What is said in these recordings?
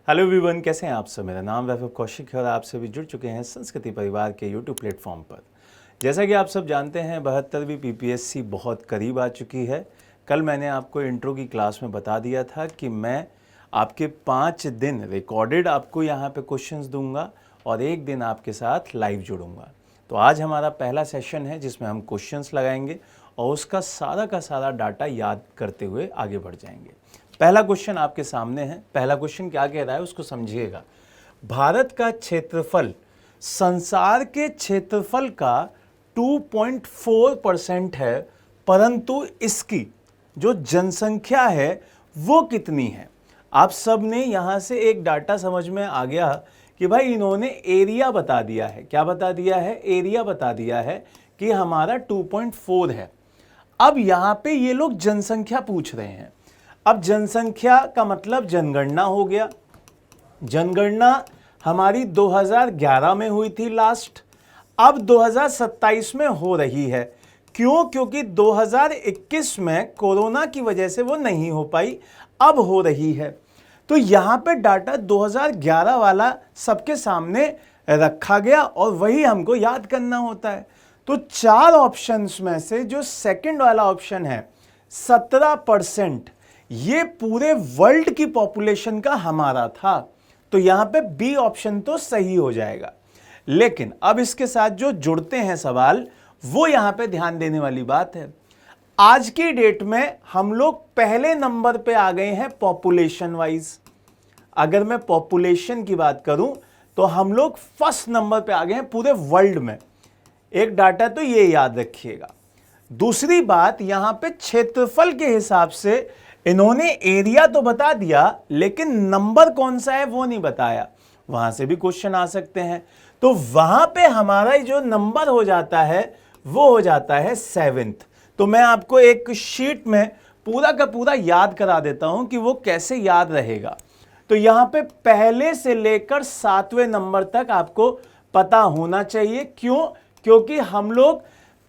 Hello everyone, कैसे हैं आप सब। मेरा नाम वैभव कौशिक है और आप सभी जुड़ चुके हैं संस्कृति परिवार के यूट्यूब प्लेटफॉर्म पर। जैसा कि आप सब जानते हैं 72वीं पीपीएससी बहुत करीब आ चुकी है। कल मैंने आपको इंट्रो की क्लास में बता दिया था कि मैं आपके 5 दिन रिकॉर्डेड आपको यहाँ पे क्वेश्चंस दूंगा और एक दिन आपके साथ लाइव जुड़ूंगा। तो आज हमारा पहला सेशन है जिसमें हम क्वेश्चंस लगाएंगे और उसका सारा का सारा डाटा याद करते हुए आगे बढ़ जाएंगे। पहला क्वेश्चन आपके सामने है। पहला क्वेश्चन क्या कह रहा है उसको समझिएगा। भारत का क्षेत्रफल संसार के क्षेत्रफल का 2.4% है, परंतु इसकी जो जनसंख्या है वो कितनी है। आप सब ने यहां से एक डाटा समझ में आ गया कि भाई इन्होंने एरिया बता दिया है। क्या बता दिया है? एरिया बता दिया है कि हमारा 2.4 है। अब यहां पे ये लोग जनसंख्या पूछ रहे हैं। अब जनसंख्या का मतलब जनगणना हो गया। जनगणना हमारी 2011 में हुई थी लास्ट, अब 2027 में हो रही है। क्यों? क्योंकि 2021 में कोरोना की वजह से वो नहीं हो पाई, अब हो रही है। तो यहां पे डाटा 2011 वाला सबके सामने रखा गया और वही हमको याद करना होता है। तो 4 ऑप्शंस में से जो सेकंड वाला ऑप्शन है 17%, ये पूरे वर्ल्ड की पॉपुलेशन का हमारा था। तो यहां पे बी ऑप्शन तो सही हो जाएगा। लेकिन अब इसके साथ जो जुड़ते हैं सवाल, वो यहां पे ध्यान देने वाली बात है। आज की डेट में हम लोग पहले नंबर पे आ गए हैं पॉपुलेशन वाइज। अगर मैं पॉपुलेशन की बात करूं तो हम लोग फर्स्ट नंबर पे आ गए हैं पूरे वर्ल्ड में। एक डाटा तो ये याद रखिएगा। दूसरी बात, यहां पे क्षेत्रफल के हिसाब से इन्होंने एरिया तो बता दिया, लेकिन नंबर कौन सा है वो नहीं बताया। वहां से भी क्वेश्चन आ सकते हैं। तो वहां पे हमारा जो नंबर हो जाता है वो हो जाता है 7th। तो मैं आपको एक शीट में पूरा का पूरा याद करा देता हूं कि वो कैसे याद रहेगा। तो यहां पे पहले से लेकर 7वें नंबर तक आपको पता होना चाहिए। क्यों? क्योंकि हम लोग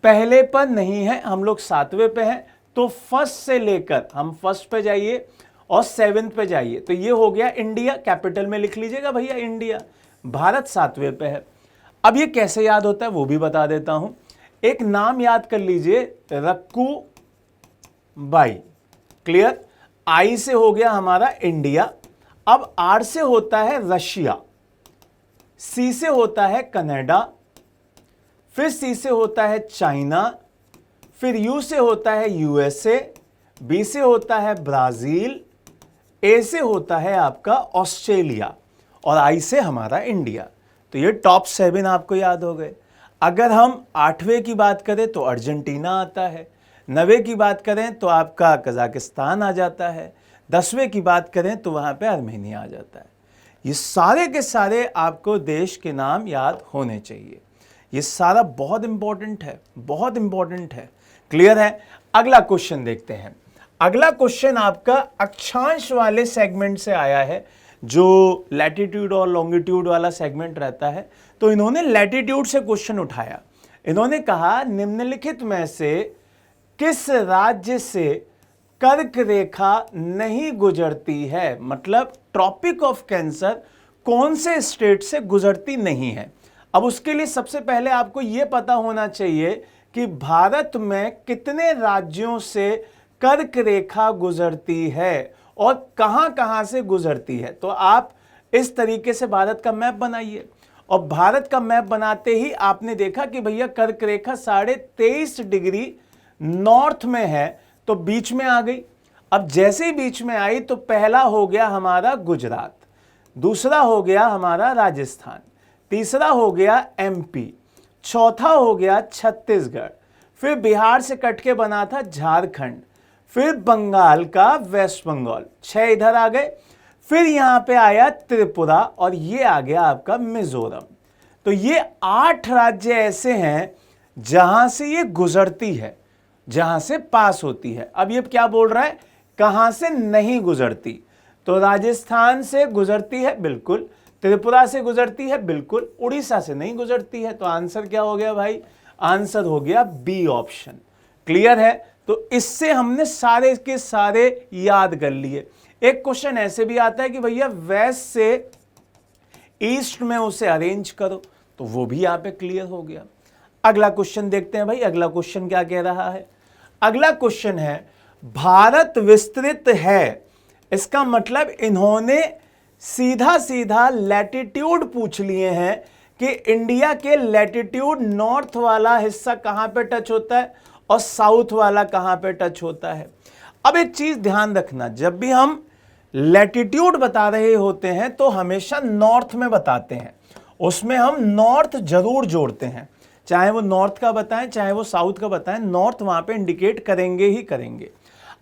पहले पर नहीं है, हम लोग 7वें पे हैं। तो फर्स्ट से लेकर हम फर्स्ट पे जाइए और 7th पे जाइए। तो ये हो गया इंडिया, कैपिटल में लिख लीजिएगा भैया इंडिया। भारत 7वें पे है। अब ये कैसे याद होता है वो भी बता देता हूं। एक नाम याद कर लीजिए, रक्कू बाई। क्लियर? आई से हो गया हमारा इंडिया। अब आर से होता है रशिया, सी से होता है कनाडा, फिर सी से होता है चाइना, फिर यू से होता है यूएसए, बी से होता है ब्राजील, ए से होता है आपका ऑस्ट्रेलिया और आई से हमारा इंडिया। तो ये टॉप 7 आपको याद हो गए। अगर हम 8वें की बात करें तो अर्जेंटीना आता है, 9वें की बात करें तो आपका कजाकिस्तान आ जाता है, 10वें की बात करें तो वहां पे आर्मेनिया आ जाता है। ये सारे के सारे आपको देश के नाम याद होने चाहिए। ये सारा बहुत इंपॉर्टेंट है, बहुत इंपॉर्टेंट है। क्लियर है? अगला क्वेश्चन देखते हैं। अगला क्वेश्चन आपका अक्षांश वाले सेगमेंट से आया है, जो लैटिट्यूड और लॉन्गिट्यूड वाला सेगमेंट रहता है। तो इन्होंने लैटिट्यूड से क्वेश्चन उठाया। इन्होंने कहा निम्नलिखित में से किस राज्य से कर्क रेखा नहीं गुजरती है, मतलब ट्रॉपिक ऑफ कैंसर कौन से स्टेट से गुजरती नहीं है। अब उसके लिए सबसे पहले आपको यह पता होना चाहिए कि भारत में कितने राज्यों से कर्क रेखा गुजरती है और कहां कहां से गुजरती है। तो आप इस तरीके से भारत का मैप बनाइए और भारत का मैप बनाते ही आपने देखा कि भैया कर्क रेखा 23.5 डिग्री नॉर्थ में है, तो बीच में आ गई। अब जैसे ही बीच में आई तो पहला हो गया हमारा गुजरात, दूसरा हो गया हमारा राजस्थान, तीसरा हो गया एमपी, चौथा हो गया छत्तीसगढ़, फिर बिहार से कट के बना था झारखंड, फिर बंगाल का वेस्ट बंगाल, 6 इधर आ गए, फिर यहां पे आया त्रिपुरा और ये आ गया आपका मिजोरम। तो ये 8 राज्य ऐसे हैं जहां से ये गुजरती है, जहां से पास होती है। अब ये क्या बोल रहा है? कहां से नहीं गुजरती। तो राजस्थान से गुजरती है बिल्कुल, त्रिपुरा से गुजरती है बिल्कुल, उड़ीसा से नहीं गुजरती है। तो आंसर क्या हो गया भाई? आंसर हो गया बी ऑप्शन। क्लियर है? तो इससे हमने सारे के सारे याद कर लिए। एक क्वेश्चन ऐसे भी आता है कि भैया वेस्ट से ईस्ट में उसे अरेंज करो, तो वो भी यहां पे क्लियर हो गया। अगला क्वेश्चन देखते हैं भाई, अगला क्वेश्चन क्या कह रहा है। अगला क्वेश्चन है भारत विस्तृत है, इसका मतलब इन्होंने सीधा सीधा लैटिट्यूड पूछ लिए हैं कि इंडिया के लैटिट्यूड नॉर्थ वाला हिस्सा कहां पे टच होता है और साउथ वाला कहां पे टच होता है। अब एक चीज ध्यान रखना, जब भी हम लैटिट्यूड बता रहे होते हैं तो हमेशा नॉर्थ में बताते हैं, उसमें हम नॉर्थ जरूर जोड़ते हैं, चाहे वो नॉर्थ का बताएं चाहे वो साउथ का बताएं, नॉर्थ वहां पे इंडिकेट करेंगे ही करेंगे।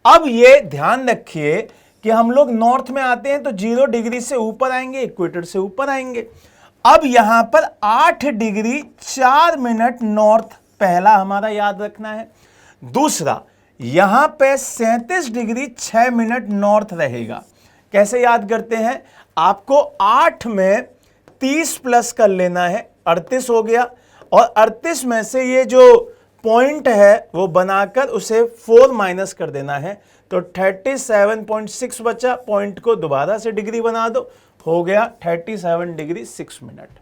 अब ये ध्यान रखिए कि हम लोग नॉर्थ में आते हैं तो 0 डिग्री से ऊपर आएंगे, इक्वेटर से ऊपर आएंगे। अब यहां पर 8 डिग्री 4 मिनट नॉर्थ पहला हमारा याद रखना है। दूसरा, यहां पे 37 डिग्री 6 मिनट नॉर्थ रहेगा। कैसे याद करते हैं, आपको 8 में 30 प्लस कर लेना है, 38 हो गया, और 38 में से ये जो पॉइंट है वो बनाकर उसे 4 माइनस कर देना है, तो 37.6 बचा। पॉइंट को दोबारा से डिग्री बना दो, हो गया 37 डिग्री 6 मिनट।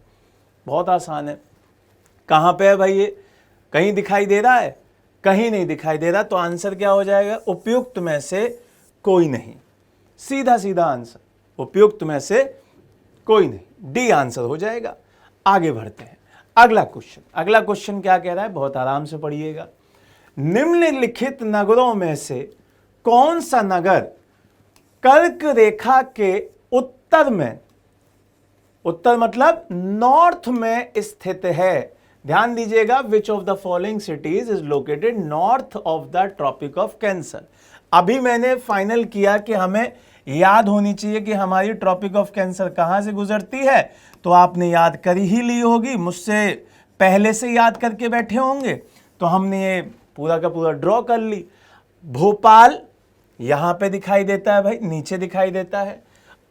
बहुत आसान है। कहां पे है भाई ये, कहीं दिखाई दे रहा है, कहीं नहीं दिखाई दे रहा, तो आंसर क्या हो जाएगा, उपयुक्त में से कोई नहीं। सीधा सीधा आंसर, उपयुक्त में से कोई नहीं, डी आंसर हो जाएगा। आगे बढ़ते हैं, अगला क्वेश्चन। अगला क्वेश्चन क्या कह रहा है, बहुत आराम से पढ़िएगा। निम्नलिखित नगरों में से कौन सा नगर कर्क रेखा के उत्तर में, उत्तर मतलब नॉर्थ में स्थित है। ध्यान दीजिएगा, which of the following cities is located north of the Tropic of Cancer. अभी मैंने फाइनल किया कि हमें याद होनी चाहिए कि हमारी ट्रॉपिक ऑफ कैंसर कहां से गुजरती है, तो आपने याद कर ही ली होगी, मुझसे पहले से याद करके बैठे होंगे, तो हमने ये पूरा का पूरा ड्रॉ कर ली। भोपाल यहां पे दिखाई देता है भाई, नीचे दिखाई देता है।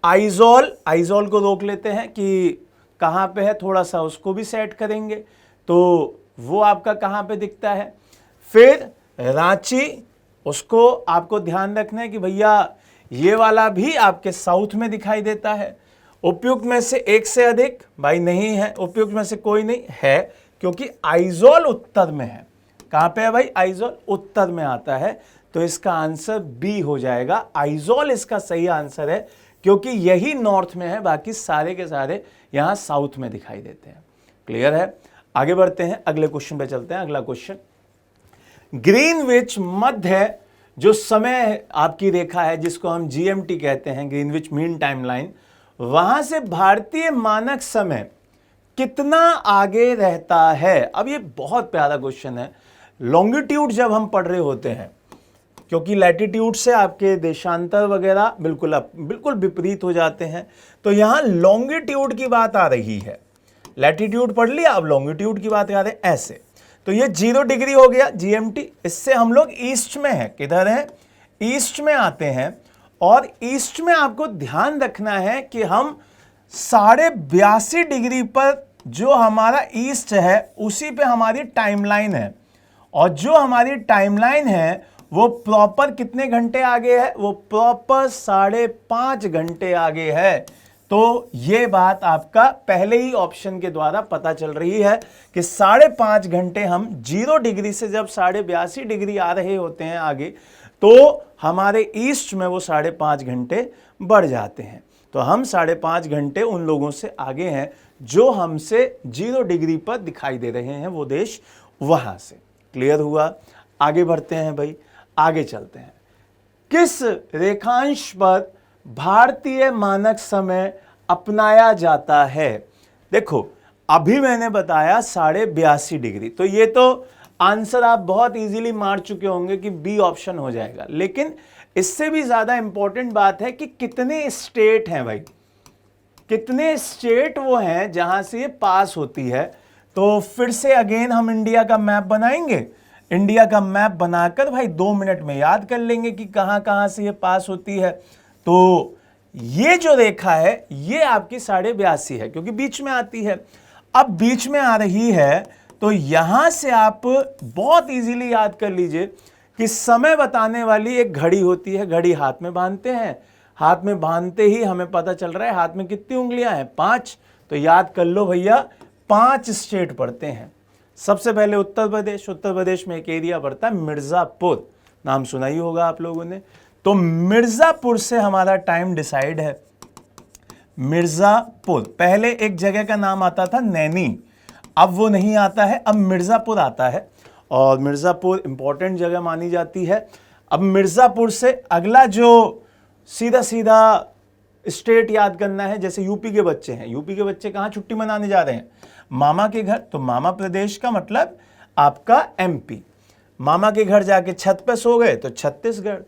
आइजॉल, आइजॉल को रोक लेते हैं कि कहां पे है, थोड़ा सा उसको भी सेट करेंगे, तो वो आपका कहां पे दिखता है। फिर रांची, उसको आपको ध्यान रखना है कि भैया ये वाला भी आपके साउथ में दिखाई देता है। उपयुक्त में से एक से अधिक भाई नहीं है, उपयुक्त में से कोई नहीं है, क्योंकि आइजॉल उत्तर में है। कहां पे है भाई, आइजॉल उत्तर में आता है, तो इसका आंसर बी हो जाएगा। आइजॉल इसका सही आंसर है, क्योंकि यही नॉर्थ में है, बाकी सारे के सारे यहां साउथ में दिखाई देते हैं। क्लियर है। आगे बढ़ते हैं, अगले क्वेश्चन पे चलते हैं। अगला क्वेश्चन, ग्रीनविच मध्य जो समय आपकी रेखा है, जिसको हम जीएमटी कहते हैं, ग्रीनविच मीन टाइमलाइन, वहां से भारतीय मानक समय कितना आगे रहता है। अब ये बहुत प्यारा क्वेश्चन है। लॉन्गिट्यूड जब हम पढ़ रहे होते हैं, क्योंकि लैटिट्यूड से आपके देशांतर वगैरह बिल्कुल विपरीत हो जाते हैं, तो यहां लॉन्गिट्यूड की बात आ रही है। लैटिट्यूड पढ़ लिया, अब लॉन्गिट्यूड की बात कर रहे हैं ऐसे, तो ये 0 डिग्री हो गया जीएमटी। इससे हम लोग ईस्ट में हैं, किधर है, ईस्ट में आते हैं, और ईस्ट में आपको ध्यान रखना है कि हम 82.5 डिग्री पर जो हमारा ईस्ट है उसी पे हमारी टाइमलाइन है, और जो हमारी टाइमलाइन है वो प्रॉपर कितने घंटे आगे है, वो प्रॉपर 5.5 घंटे आगे है। तो ये बात आपका पहले ही ऑप्शन के द्वारा पता चल रही है कि 5.5 घंटे हम 0 डिग्री से जब 82.5 डिग्री आ रहे होते हैं आगे, तो हमारे ईस्ट में वो 5.5 घंटे बढ़ जाते हैं। तो हम 5.5 घंटे उन लोगों से आगे हैं जो हमसे 0 डिग्री पर दिखाई दे रहे हैं, वो देश वहां से। क्लियर हुआ। आगे बढ़ते हैं भाई, आगे चलते हैं। किस रेखांश पर भारतीय मानक समय अपनाया जाता है। देखो, अभी मैंने बताया 82.5 डिग्री, तो ये तो आंसर आप बहुत इजीली मार चुके होंगे कि बी ऑप्शन हो जाएगा, लेकिन इससे भी ज्यादा इंपॉर्टेंट बात है कि कितने स्टेट हैं भाई, कितने स्टेट वो हैं जहां से ये पास होती है। तो फिर से अगेन हम इंडिया का मैप बनाएंगे, इंडिया का मैप बनाकर भाई 2 मिनट में याद कर लेंगे कि कहां कहां से ये पास होती है। तो ये जो रेखा है ये आपकी 82.5 है, क्योंकि बीच में आती है। अब बीच में आ रही है, तो यहां से आप बहुत इजीली याद कर लीजिए कि समय बताने वाली एक घड़ी होती है, घड़ी हाथ में बांधते हैं, हाथ में बांधते ही हमें पता चल रहा है हाथ में कितनी उंगलियां हैं, 5। तो याद कर लो भैया, 5 स्टेट पड़ते हैं। सबसे पहले उत्तर प्रदेश में एक एरिया पड़ता है मिर्जापुर, नाम सुना ही होगा आप लोगों ने। तो मिर्जापुर से हमारा टाइम डिसाइड है। मिर्जापुर, पहले एक जगह का नाम आता था नैनी, अब वो नहीं आता है, अब मिर्जापुर आता है। और मिर्जापुर इंपॉर्टेंट जगह मानी जाती है। अब मिर्जापुर से अगला जो सीधा सीधा स्टेट याद करना है, जैसे यूपी के बच्चे हैं, यूपी के बच्चे कहाँ छुट्टी मनाने जा रहे हैं? मामा के घर। तो मामा प्रदेश का मतलब आपका एमपी। मामा के घर जाके छत पे सो गए तो छत्तीसगढ़।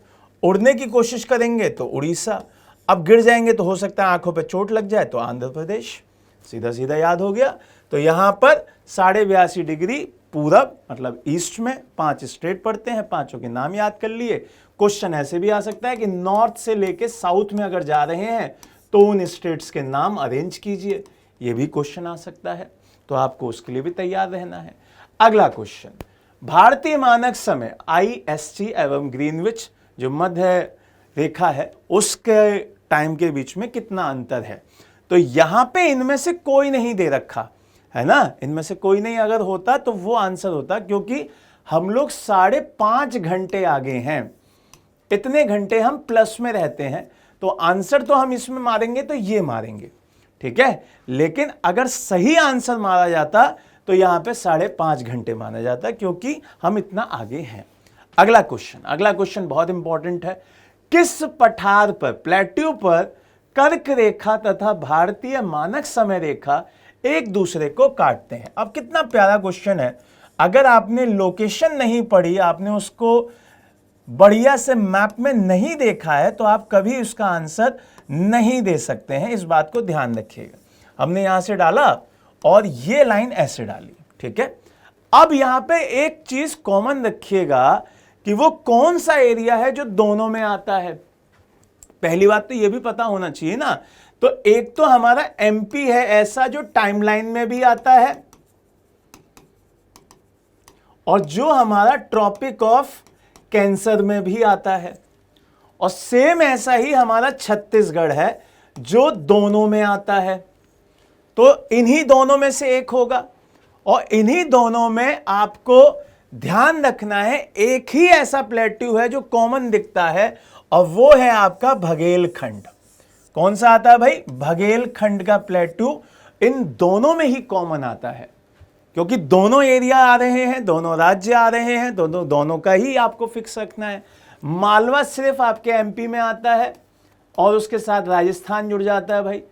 उड़ने की कोशिश करेंगे तो उड़ीसा। अब गिर जाएंगे तो हो सकता है आंखों पे चोट लग जाए तो आंध्र प्रदेश। सीधा सीधा याद हो गया। तो यहां पर 82.5 डिग्री पूरब मतलब ईस्ट में 5 स्टेट पड़ते हैं, 5 के नाम याद कर लिए। क्वेश्चन ऐसे भी आ सकता है कि नॉर्थ से लेके साउथ में अगर जा रहे हैं तो उन स्टेट्स के नाम अरेंज कीजिए, ये भी क्वेश्चन आ सकता है। तो आपको उसके लिए भी तैयार रहना है। अगला क्वेश्चन, भारतीय मानक समय IST एवं ग्रीनविच जो मध्य रेखा है उसके टाइम के बीच में कितना अंतर है? तो यहां पे इनमें से कोई नहीं दे रखा है ना, इनमें से कोई नहीं अगर होता तो वो आंसर होता, क्योंकि हम लोग 5.5 घंटे आगे हैं, इतने घंटे हम प्लस में रहते हैं। तो आंसर तो हम इसमें मारेंगे तो ये मारेंगे, ठीक है। लेकिन अगर सही आंसर मारा जाता तो यहां पे 5.5 घंटे माना जाता, क्योंकि हम इतना आगे हैं। अगला क्वेश्चन बहुत इंपॉर्टेंट है। किस पठार पर, प्लेट्यू पर कर्क रेखा तथा भारतीय मानक समय रेखा एक दूसरे को काटते हैं? अब कितना प्यारा क्वेश्चन है। अगर आपने लोकेशन नहीं पढ़ी, आपने उसको बढ़िया से मैप में नहीं देखा है, तो आप कभी उसका आंसर नहीं दे सकते हैं। इस बात को ध्यान रखिएगा। हमने यहां से डाला और ये लाइन ऐसे डाली, ठीक है। अब यहां पे एक चीज कॉमन रखिएगा कि वो कौन सा एरिया है जो दोनों में आता है। पहली बात तो ये भी पता होना चाहिए ना। तो एक तो हमारा एमपी है ऐसा जो टाइमलाइन में भी आता है, और जो हमारा ट्रॉपिक ऑफ कैंसर में भी आता है, और सेम ऐसा ही हमारा छत्तीसगढ़ है जो दोनों में आता है। तो इन्हीं दोनों में से एक होगा, और इन्हीं दोनों में आपको ध्यान रखना है एक ही ऐसा प्लेट्यू है जो कॉमन दिखता है, और वो है आपका बघेलखंड। कौन सा आता है भाई? बघेलखंड का प्लेट्यू इन दोनों में ही कॉमन आता है, क्योंकि दोनों एरिया आ रहे हैं, दोनों राज्य आ रहे हैं, दोनों का ही आपको फिक्स रखना है। मालवा सिर्फ आपके एमपी में आता है और उसके साथ राजस्थान जुड़ जाता है भाई।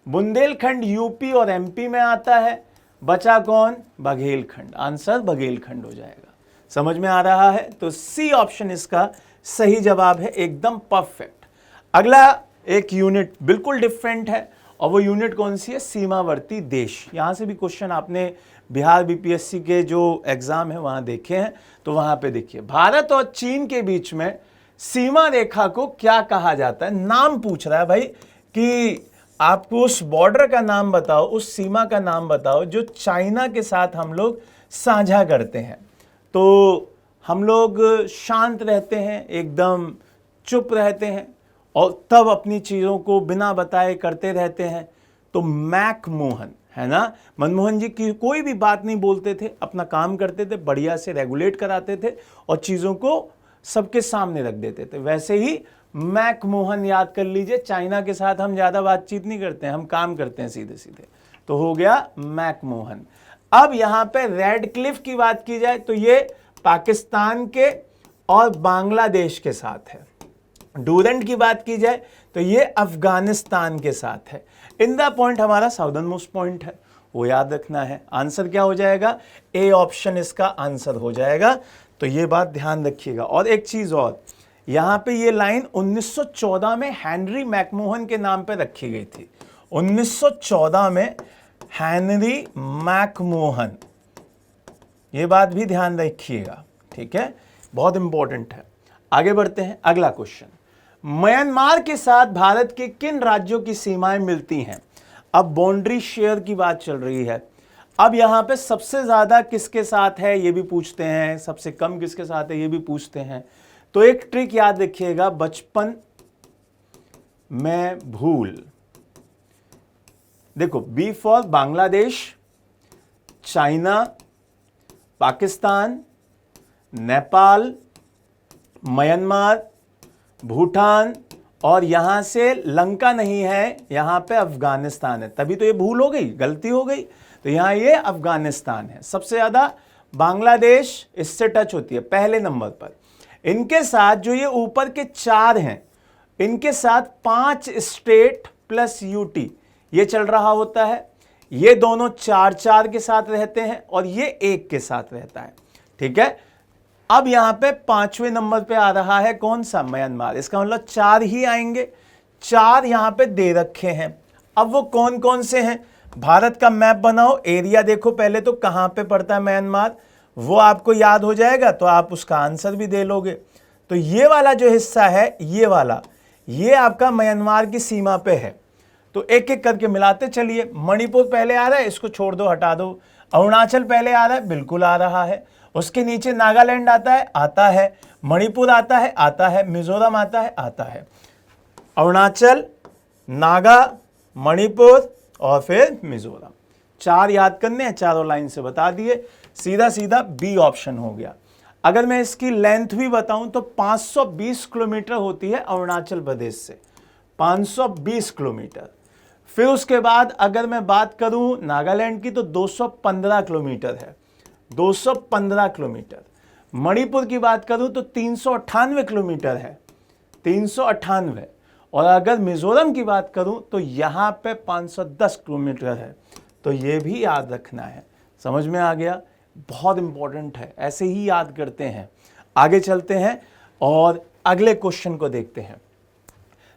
बुंदेलखंड यूपी और एमपी में आता है, बचा कौन? बघेलखंड। आंसर बघेलखंड हो जाएगा। समझ में आ रहा है? तो सी ऑप्शन इसका सही जवाब है, एकदम परफेक्ट। अगला एक यूनिट बिल्कुल डिफरेंट है, और वो यूनिट कौन सी है? सीमावर्ती देश। यहां से भी क्वेश्चन आपने बिहार बीपीएससी के जो एग्जाम है वहां देखे हैं, तो वहां पे देखिए, भारत और चीन के बीच में सीमा रेखा को क्या कहा जाता है? नाम पूछ रहा है भाई कि आपको उस बॉर्डर का नाम बताओ, उस सीमा का नाम बताओ जो चाइना के साथ हम लोग साझा करते हैं। तो हम लोग शांत रहते हैं, एकदम चुप रहते हैं, और तब अपनी चीज़ों को बिना बताए करते रहते हैं। तो मैकमोहन है ना, मनमोहन जी की कोई भी बात नहीं बोलते थे, अपना काम करते थे, बढ़िया से रेगुलेट कराते थे और चीज़ों को सबके सामने रख देते थे। वैसे ही मैकमोहन याद कर लीजिए, चाइना के साथ हम ज़्यादा बातचीत नहीं करते हैं, हम काम करते हैं सीधे सीधे। तो हो गया मैकमोहन। अब यहाँ पे रेड क्लिफ की बात की जाए तो ये पाकिस्तान के और बांग्लादेश के साथ है। डूरेंट की बात की जाए तो ये अफगानिस्तान के साथ है। इंदिरा पॉइंट हमारा साउदर्न मोस्ट पॉइंट है, वो याद रखना है। आंसर क्या हो जाएगा? ए ऑप्शन इसका आंसर हो जाएगा। तो ये बात ध्यान रखिएगा। और एक चीज और, यहां पे ये लाइन 1914 में हेनरी मैकमोहन के नाम पे रखी गई थी। 1914 में हेनरी मैकमोहन, ये बात भी ध्यान रखिएगा, ठीक है, बहुत इंपॉर्टेंट है। आगे बढ़ते हैं। अगला क्वेश्चन, म्यांमार के साथ भारत के किन राज्यों की सीमाएं मिलती हैं? अब बाउंड्री शेयर की बात चल रही है। अब यहां पे सबसे ज्यादा किसके साथ है ये भी पूछते हैं, सबसे कम किसके साथ है ये भी पूछते हैं। तो एक ट्रिक याद रखिएगा, बचपन में भूल। देखो, B for Bangladesh, China, Pakistan, Nepal, Myanmar, Bhutan, और यहां से लंका नहीं है, यहां पे अफगानिस्तान है। तभी तो ये भूल हो गई, गलती हो गई। तो यहां ये अफगानिस्तान है। सबसे ज्यादा बांग्लादेश इससे टच होती है पहले नंबर पर। इनके साथ जो ये ऊपर के 4 हैं, इनके साथ 5 स्टेट प्लस यूटी ये चल रहा होता है। ये दोनों 4-4 के साथ रहते हैं और ये 1 के साथ रहता है। ठीक है, अब यहां पे 5वें नंबर पे आ रहा है कौन सा? म्यांमार। इसका मतलब 4 ही आएंगे। 4 यहां पे दे रखे हैं। अब वो कौन कौन से हैं? भारत का मैप बनाओ, एरिया देखो पहले तो कहां पे पड़ता है म्यांमार, वो आपको याद हो जाएगा तो आप उसका आंसर भी दे लोगे। तो ये वाला जो हिस्सा है, ये वाला, ये आपका म्यांमार की सीमा पे है। तो एक एक करके मिलाते चलिए। मणिपुर पहले आ रहा है, इसको छोड़ दो, हटा दो। अरुणाचल पहले आ रहा है, बिल्कुल आ रहा है। उसके नीचे नागालैंड आता है, आता है। मणिपुर आता है, आता है। मिजोरम आता है, आता है। अरुणाचल, नागा, मणिपुर और फिर मिजोरम। 4 याद करने हैं, चारों लाइन से बता दिए। सीधा सीधा बी ऑप्शन हो गया। अगर मैं इसकी लेंथ भी बताऊं तो 520 किलोमीटर होती है अरुणाचल प्रदेश से, 520 किलोमीटर। फिर उसके बाद अगर मैं बात करूं नागालैंड की तो 215 किलोमीटर है, 215 किलोमीटर। मणिपुर की बात करूं तो 398 किलोमीटर है, 398। और अगर मिजोरम की बात करूं तो यहां पे 510 किलोमीटर है। तो ये भी याद रखना है। समझ में आ गया? बहुत इंपॉर्टेंट है, ऐसे ही याद करते हैं। आगे चलते हैं और अगले क्वेश्चन को देखते हैं।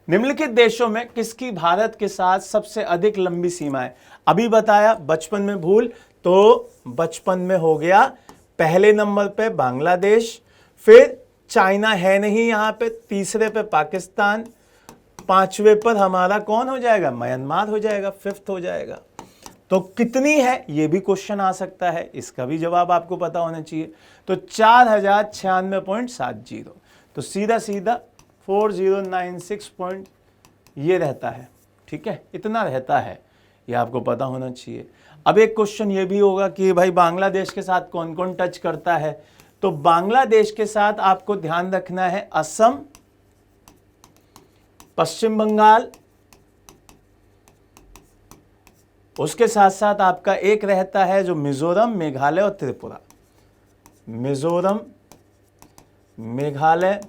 निम्नलिखित देशों में किसकी भारत के साथ सबसे अधिक लंबी सीमा है? अभी बताया बचपन में भूल, तो बचपन में हो गया पहले नंबर पे बांग्लादेश, फिर चाइना है नहीं यहां पे, तीसरे पे पाकिस्तान, 5वें पर हमारा कौन हो जाएगा? म्यांमार हो जाएगा, 5th हो जाएगा। तो कितनी है ये भी क्वेश्चन आ सकता है, इसका भी जवाब आपको पता होना चाहिए। तो 4096.70। तो सीधा सीधा 4096 पॉइंट ये रहता है। ठीक है, इतना रहता है, ये आपको पता होना चाहिए। अब एक क्वेश्चन ये भी होगा कि भाई बांग्लादेश के साथ कौन कौन टच करता है? तो बांग्लादेश के साथ आपको ध्यान रखना है असम, पश्चिम बंगाल, उसके साथ साथ आपका एक रहता है जो मिजोरम, मेघालय और त्रिपुरा। मिजोरम, मेघालय,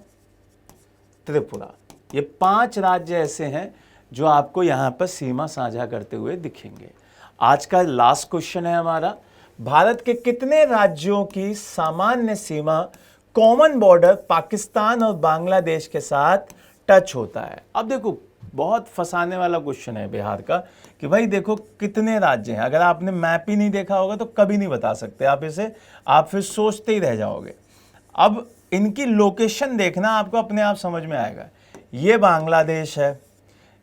त्रिपुरा, ये 5 राज्य ऐसे हैं जो आपको यहां पर सीमा साझा करते हुए दिखेंगे। आज का लास्ट क्वेश्चन है हमारा, भारत के कितने राज्यों की सामान्य सीमा कॉमन बॉर्डर पाकिस्तान और बांग्लादेश के साथ टच होता है? अब देखो, बहुत फंसाने वाला क्वेश्चन है बिहार का कि भाई देखो कितने राज्य हैं। अगर आपने मैप ही नहीं देखा होगा तो कभी नहीं बता सकते आप इसे, आप फिर सोचते ही रह जाओगे। अब इनकी लोकेशन देखना, आपको अपने आप समझ में आएगा। ये बांग्लादेश है,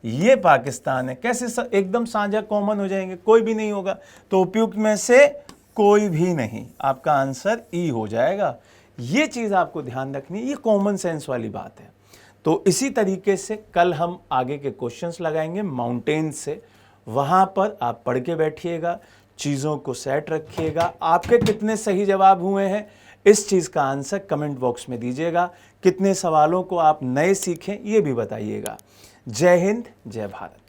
ये पाकिस्तान है, कैसे एकदम साझा कॉमन हो जाएंगे? कोई भी नहीं होगा। तो उपयुक्त में से कोई भी नहीं, आपका आंसर ई हो जाएगा। ये चीज़ आपको ध्यान रखनी है, ये कॉमन सेंस वाली बात है। तो इसी तरीके से कल हम आगे के क्वेश्चंस लगाएंगे माउंटेन से, वहाँ पर आप पढ़ के बैठिएगा, चीज़ों को सेट रखिएगा। आपके कितने सही जवाब हुए हैं इस चीज़ का आंसर कमेंट बॉक्स में दीजिएगा। कितने सवालों को आप नए सीखें ये भी बताइएगा। जय हिंद, जय भारत।